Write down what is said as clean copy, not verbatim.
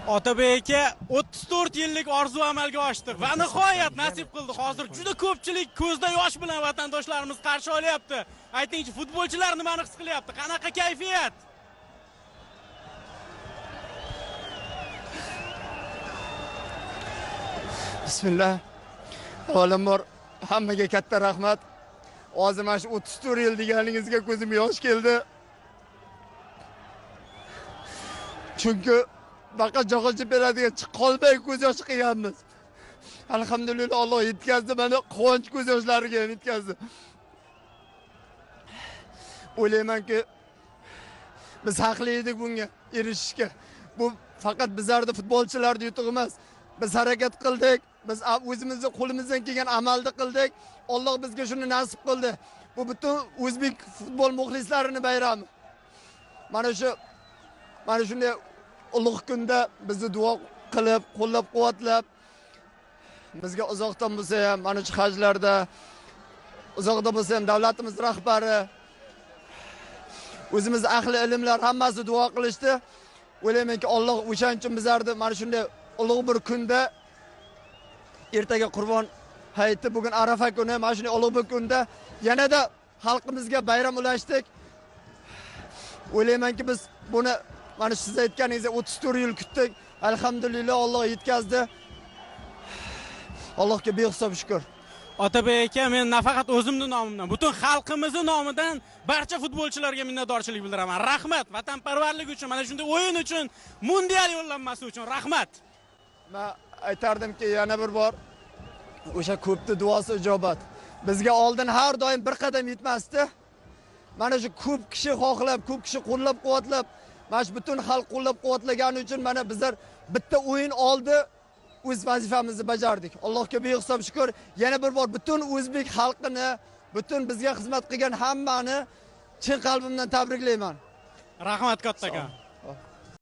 Otabek aka 34 yillik orzu amalga oshdi va nihoyat nasib qildi. Hozir juda ko'pchilik ko'zda yosh bilan vatandoshlarimiz qarshi olyapti. Aytingchi, futbolchilar nimani his qilyapti? Qanaqa kayfiyat? Bismillah. Avvalambor hammaga katta rahmat. Hozir mana shu 34 yil deganingizga ko'zim yosh keldi. Chunki faqat jog'ilchi beradigan qolmay ko'z yoshi qilganmiz. Alhamdulillah Alloh yetkazdi, meni quvonch ko'z yoshlariga yetkazdi. O'ylaymanki biz haqli edik bunga erishishga. Bu faqat bizlarning futbolchilarning yutug'i emas. Biz harakat qildik, biz o'zimizning qo'limizdan kelgan amalni qildik. Alloh bizga shuni nasib qildi. Bu butun o'zbek futbol muxlislarining bayrami. Mana shunday ulug' kunda bizni duo qilib, qo'llab-quvvatlab, bizga uzoqdan bo'lsa ham, mana shu hajlarda uzoqda bo'lsa ham davlatimiz rahbari, o'zimiz ahli ilmlar hammasi duo qilishdi. O'ylaymanki, Alloh o'shaning uchun bizlarni mana shunday ulug' bir kunda, ertaga Qurbon hayiti, bugun Arafa kuni, mana shunday ulug' bir kunda yanada xalqimizga bayram ulashdik. O'ylaymanki, biz buni mana siz aytganingizdek 34 yil kutdik. Alhamdulillah Alloh yetkazdi. Allohga behisob shukr. Otabek aka, men nafaqat o'zimning nomimdan, butun xalqimizning nomidan barcha futbolchilarga minnatdorchilik bildiraman. Rahmat, vatanparvarlik uchun, mana shunday o'yin uchun, mundial yo'llanmasi uchun rahmat. Men aytardimki, yana bir bor o'sha ko'pni duosi ijobat. Bizga oldin har doim bir qadam yetmasdi. Mana shu ko'p kishi xohlab, ko'p kishi qo'llab-quvvatlab, mana shu butun xalq qo'llab-quvvatlagani uchun mana bizlar bitta o'yin oldi, o'z vazifamizni bajardik. Allohga behisob shukr. Yana bir bor butun o'zbek xalqini, butun bizga xizmat qilgan hammani chin qalbimdan tabriklayman. Rahmat katta aka.